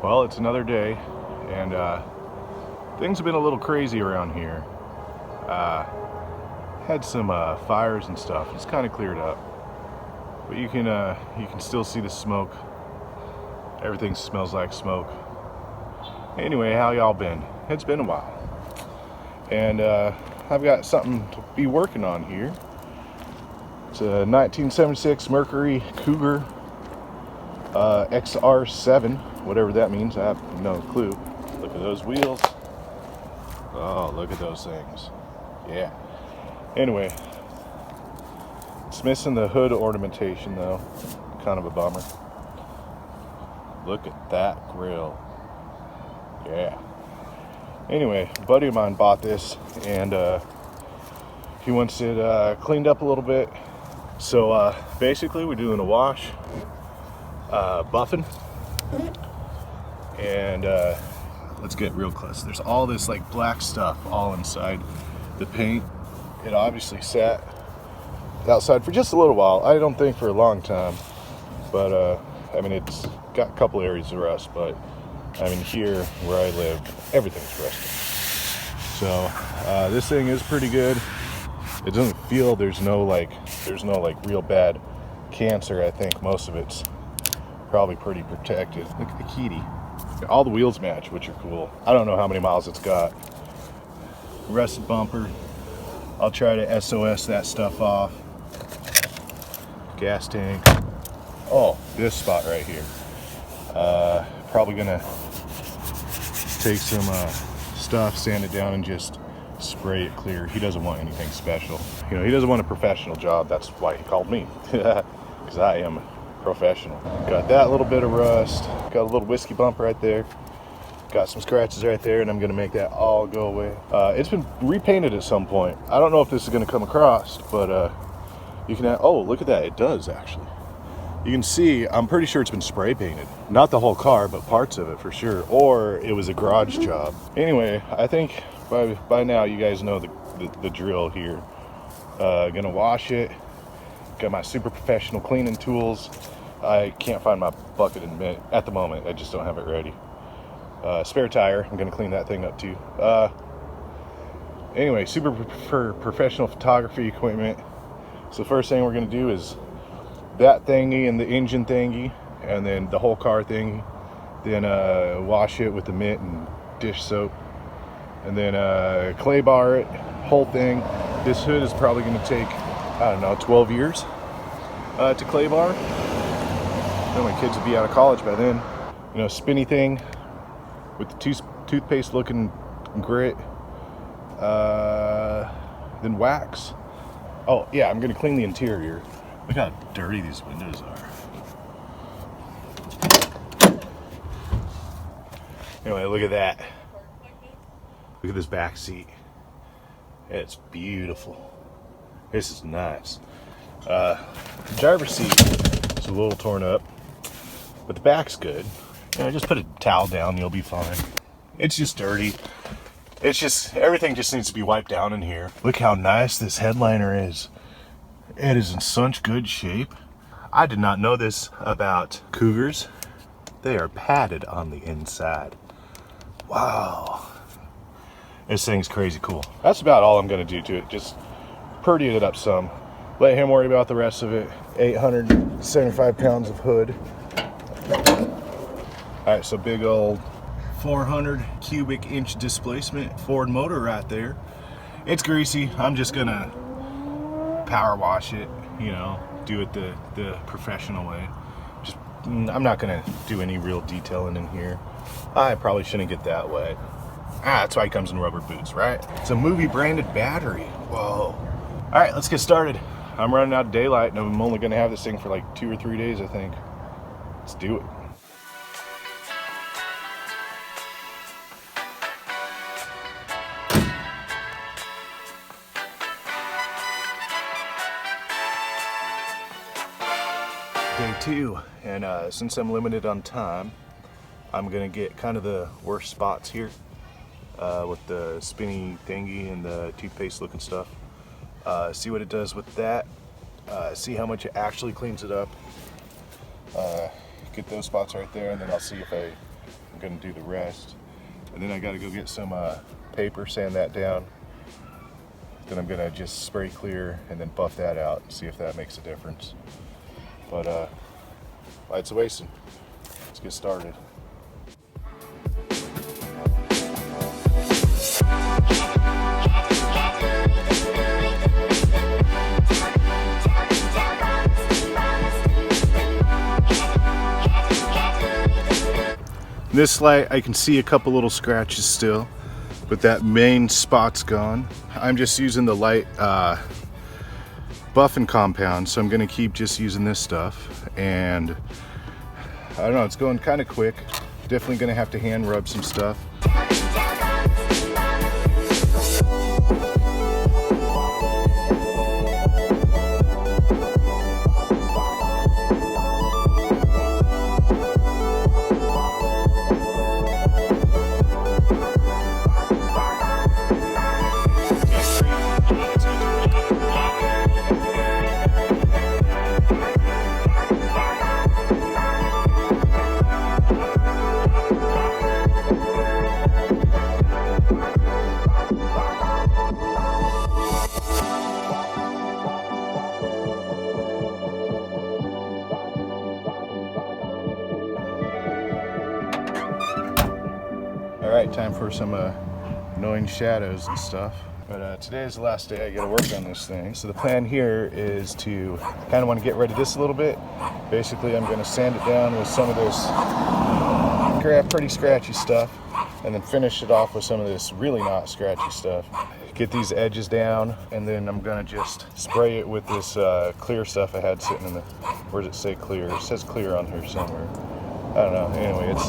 Well, it's another day, and things have been a little crazy around here. Had some fires and stuff. It's kind of cleared up, but you can still see the smoke. Everything smells like smoke. Anyway, how y'all been? It's been a while, and I've got something to be working on here. It's a 1976 Mercury Cougar XR7, whatever that means. I have no clue. Look at those wheels. Oh, look at those things. Yeah. Anyway, it's missing the hood ornamentation though. Kind of a bummer. Look at that grill. Yeah. Anyway, a buddy of mine bought this, and he wants it cleaned up a little bit. So basically we're doing a wash, buffing, and let's get real close. There's all this like black stuff all inside the paint. It obviously sat outside for just a little while. I don't think for a long time, but I mean, it's got a couple areas of rust, but I mean, here where I live, everything's rusting. So this thing is pretty good. It doesn't feel, there's no real bad cancer. I think most of it's probably pretty protected. Look at the kitty. All the wheels match, which are cool. I don't know how many miles it's got. Rusted bumper. I'll try to SOS that stuff off. Gas tank. Oh, this spot right here. Probably gonna take some stuff, sand it down, and just spray it clear. He doesn't want anything special. You know, he doesn't want a professional job. That's why he called me, because I am professional. Got that little bit of rust. Got a little whiskey bump right there. Got some scratches right there, and I'm gonna make that all go away. It's been repainted at some point. I don't know if this is gonna come across, but you can. Oh, look at that! It does actually. You can see. I'm pretty sure it's been spray painted. Not the whole car, but parts of it for sure. Or it was a garage job. Anyway, I think by now you guys know the drill here. Gonna wash it. Got my super professional cleaning tools. I can't find my bucket and mitt at the moment. I just don't have it ready. Spare tire. I'm gonna clean that thing up too. Anyway, super professional photography equipment. So the first thing we're gonna do is that thingy and the engine thingy, and then the whole car thingy. Then wash it with the mitt and dish soap, and then clay bar it, whole thing. This hood is probably gonna take, I don't know, 12 years to clay bar. I know my kids will be out of college by then. You know, spinny thing with the toothpaste looking grit. Then wax. Oh yeah, I'm gonna clean the interior. Look how dirty these windows are. Anyway, look at that. Look at this back seat. It's beautiful. This is nice. The driver's seat is a little torn up, but the back's good. You know, just put a towel down, you'll be fine. It's just dirty. It's just, everything just needs to be wiped down in here. Look how nice this headliner is. It is in such good shape. I did not know this about Cougars. They are padded on the inside. Wow. This thing's crazy cool. That's about all I'm gonna do to it. Just pretty it up some. Let him worry about the rest of it. 875 pounds of hood. All right, so big old 400 cubic inch displacement Ford motor right there. It's greasy. I'm just gonna power wash it, you know, do it the professional way. Just, I'm not gonna do any real detailing in here. I probably shouldn't get that wet. That's why it comes in rubber boots, right? It's a movie branded battery. Whoa. All right, let's get started. I'm running out of daylight, and I'm only gonna have this thing for like 2 or 3 days, I think. Let's do it. Day 2, and since I'm limited on time, I'm gonna get kind of the worst spots here with the spinny thingy and the toothpaste looking stuff. See what it does with that. See how much it actually cleans it up. Get those spots right there, and then I'll see if I'm gonna do the rest. And then I gotta go get some paper, sand that down. Then I'm gonna just spray clear and then buff that out and see if that makes a difference. But lights a wasting. Let's get started. This light, I can see a couple little scratches still, but that main spot's gone. I'm just using the light buffing compound, so I'm gonna keep just using this stuff. And I don't know, it's going kind of quick. Definitely gonna have to hand rub some stuff. Alright, time for some annoying shadows and stuff. But today is the last day I gotta work on this thing. So the plan here is to kind of want to get rid of this a little bit. Basically, I'm gonna sand it down with some of this pretty scratchy stuff, and then finish it off with some of this really not scratchy stuff. Get these edges down, and then I'm gonna just spray it with this clear stuff I had sitting in the, where does it say clear? It says clear on here somewhere. I don't know, anyway, it's,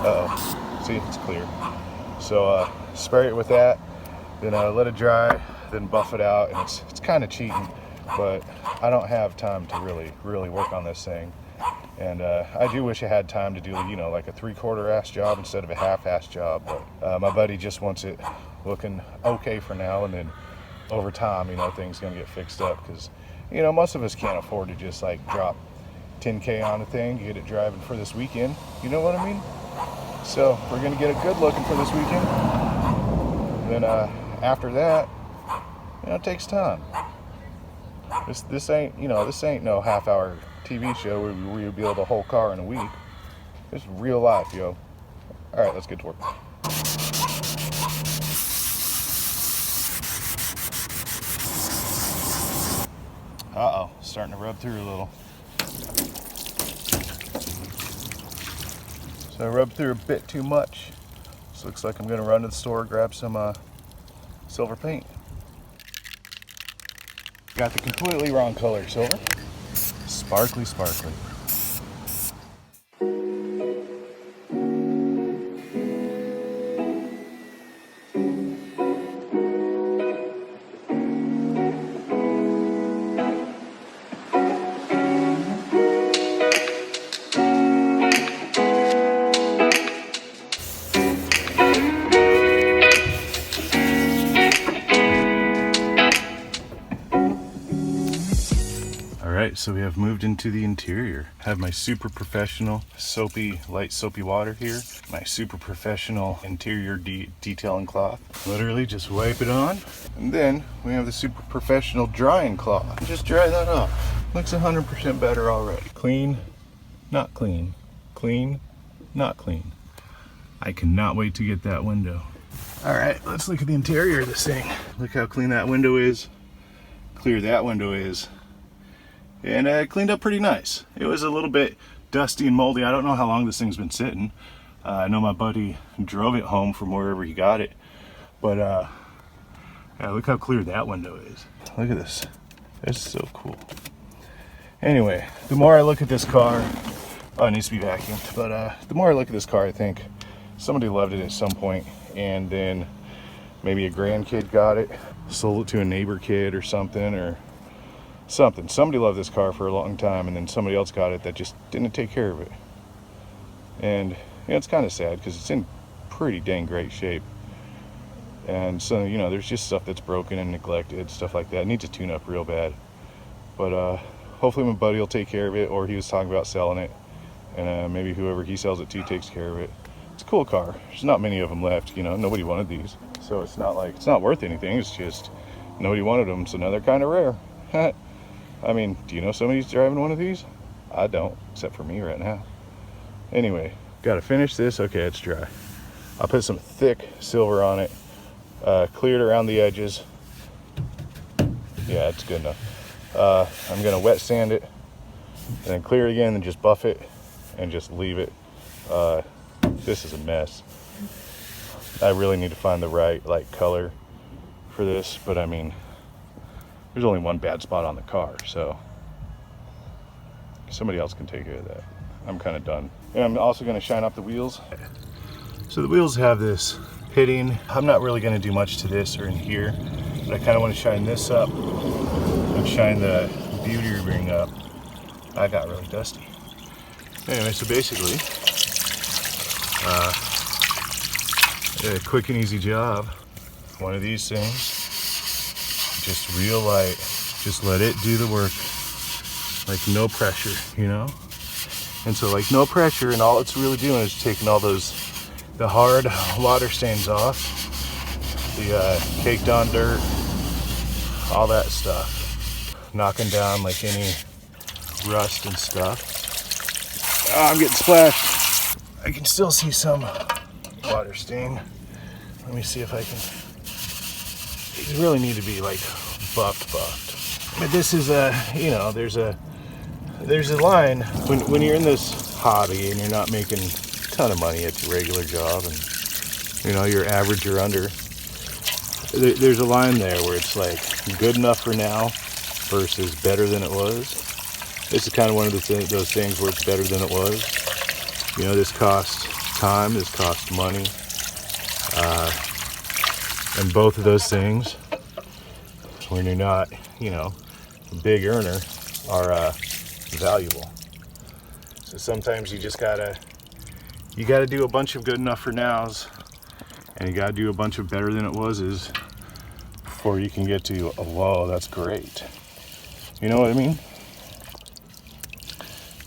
uh-oh. See, it's clear. So spray it with that, then let it dry, then buff it out. And it's kind of cheating, but I don't have time to really work on this thing. And I do wish I had time to do, you know, like a 3/4 ass job instead of a half-ass job. But my buddy just wants it looking okay for now, and then over time, you know, things gonna get fixed up, because, you know, most of us can't afford to just like drop 10K on a thing, get it driving for this weekend. You know what I mean? So we're gonna get it good looking for this weekend. And then after that, you know, it takes time. This ain't, you know, this ain't no half-hour TV show where we build a whole car in a week. It's real life, yo. All right, let's get to work. Uh-oh, starting to rub through a little. So I rubbed through a bit too much. This looks like I'm gonna run to the store, grab some silver paint. Got the completely wrong color silver. Sparkly, sparkly. Alright, so we have moved into the interior. I have my super professional light soapy water here. My super professional interior detailing cloth. Literally just wipe it on. And then we have the super professional drying cloth. Just dry that off. Looks 100% better already. Clean, not clean. Clean, not clean. I cannot wait to get that window. Alright, let's look at the interior of this thing. Look how clean that window is. Clear that window is. And it cleaned up pretty nice. It was a little bit dusty and moldy. I don't know how long this thing's been sitting. I know my buddy drove it home from wherever he got it. But yeah, look how clear that window is. Look at this. It's so cool. Anyway, the more I look at this car, oh, it needs to be vacuumed. But the more I look at this car, I think somebody loved it at some point, and then maybe a grandkid got it, sold it to a neighbor kid or something, or something. Somebody loved this car for a long time, and then somebody else got it that just didn't take care of it. And you know, it's kind of sad because it's in pretty dang great shape. And so, you know, there's just stuff that's broken and neglected, stuff like that. It needs a tune up real bad. But hopefully my buddy will take care of it, or he was talking about selling it. and maybe whoever he sells it to takes care of it. It's a cool car. There's not many of them left, you know, nobody wanted these. So it's not like, it's not worth anything, it's just nobody wanted them, so now they're kind of rare. I mean, do you know somebody's driving one of these? I don't, except for me right now. Anyway, gotta finish this. Okay, it's dry. I'll put some thick silver on it, cleared around the edges. Yeah, it's good enough. I'm gonna wet sand it, and then clear it again, and just buff it, and just leave it. This is a mess. I really need to find the right like color for this, but I mean, there's only one bad spot on the car, so somebody else can take care of that. I'm kind of done. And I'm also going to shine up the wheels. So the wheels have this pitting. I'm not really going to do much to this or in here, but I kind of want to shine this up and shine the beauty ring up. I got really dusty. Anyway, so basically, a quick and easy job. One of these things, just real light, just let it do the work, like no pressure, you know? And so like no pressure, and all it's really doing is taking all those, the hard water stains off, the caked on dirt, all that stuff, knocking down like any rust and stuff. Oh, I'm getting splashed. I can still see some water stain. Let me see if I can. These really need to be like buffed. But this is a, you know, there's a line when you're in this hobby and you're not making a ton of money at your regular job, and you know you're average or under. There's a line there where it's like good enough for now versus better than it was. This is kind of one of those things where it's better than it was. You know, this costs time, this costs money, and both of those things, when you're not, you know, a big earner, are valuable. So sometimes you just gotta do a bunch of good enough for nows, and you gotta do a bunch of better than it was's before you can get to, oh, whoa, that's great. You know what I mean?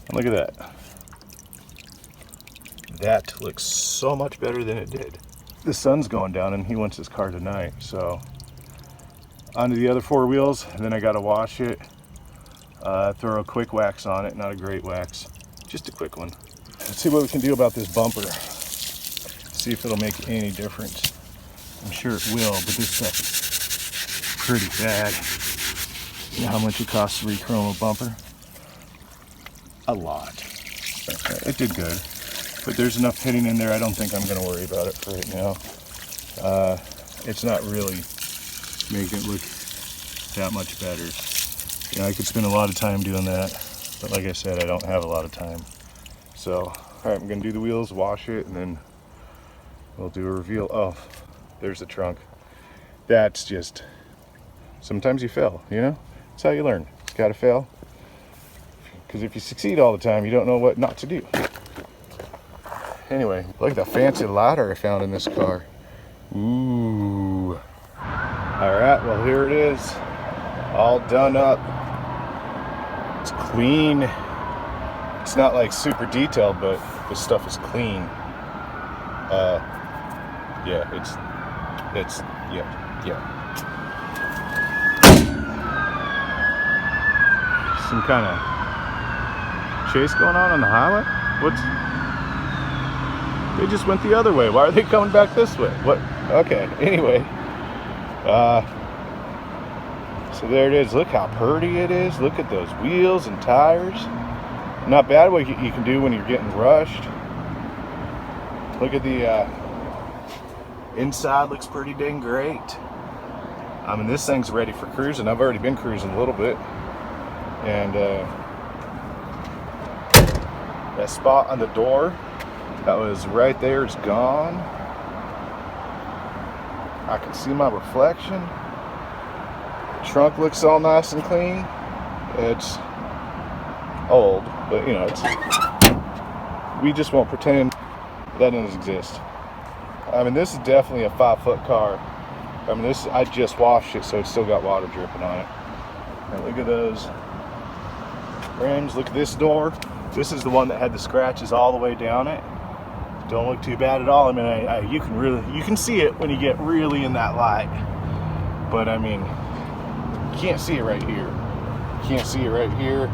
And look at that. That looks so much better than it did. The sun's going down and he wants his car tonight, so onto the other four wheels, and then I gotta wash it, throw a quick wax on it, not a great wax, just a quick one. Let's see what we can do about this bumper. See if it'll make any difference. I'm sure it will, but this stuff is pretty bad. You know how much it costs to re-chrome a bumper? A lot. It did good, but there's enough pitting in there, I don't think I'm gonna worry about it for right now. It's not really making it look that much better. You know, I could spend a lot of time doing that, but like I said, I don't have a lot of time. So, all right, I'm gonna do the wheels, wash it, and then we'll do a reveal. Oh, there's the trunk. That's just, sometimes you fail, you know? That's how you learn. You gotta fail. Because if you succeed all the time, you don't know what not to do. Anyway, look at the fancy ladder I found in this car. Ooh. All right, well, here it is. All done up. It's clean. It's not like super detailed, but this stuff is clean. Yeah, yeah. Some kind of chase going on the highway? They just went the other way. Why are they coming back this way? What? Okay, anyway. So there it is. Look how pretty it is. Look at those wheels and tires. Not bad what you can do when you're getting rushed. Look at the inside, looks pretty dang great. I mean, this thing's ready for cruising. I've already been cruising a little bit. And that spot on the door that was right there is gone. I can see my reflection. The trunk looks all nice and clean. It's old, but you know, we just won't pretend that doesn't exist. I mean, this is definitely a 5-foot car. I mean, I just washed it, so it's still got water dripping on it. And look at those rims. Look at this door. This is the one that had the scratches all the way down it. Don't look too bad at all. I mean, you can see it when you get really in that light. But I mean, you can't see it right here. You can't see it right here.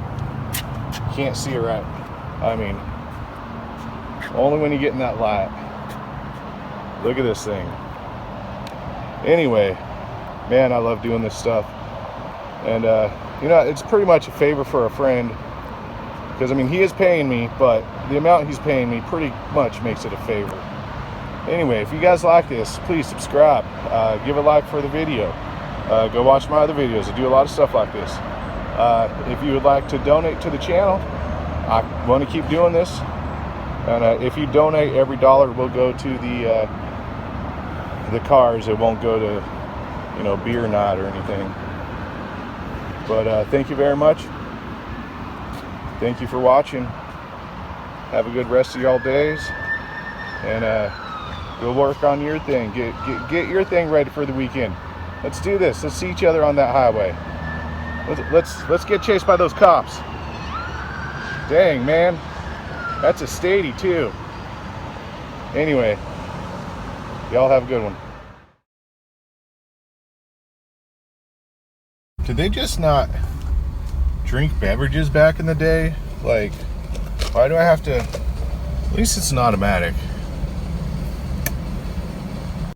You can't see it right. I mean, only when you get in that light. Look at this thing. Anyway, man, I love doing this stuff. And you know, it's pretty much a favor for a friend, because I mean, he is paying me, but the amount he's paying me pretty much makes it a favor. Anyway, if you guys like this, please subscribe, give a like for the video, go watch my other videos. I do a lot of stuff like this. If you would like to donate to the channel, I want to keep doing this, and if you donate, every dollar will go to the cars. It won't go to, you know, beer night or anything. But thank you very much. Thank you for watching. Have a good rest of y'all days, and go work on your thing. Get your thing ready for the weekend. Let's do this. Let's see each other on that highway. Let's get chased by those cops. Dang, man, that's a statey too. Anyway, y'all have a good one. Did they just not drink beverages back in the day? Like, why do I have to? At least it's an automatic.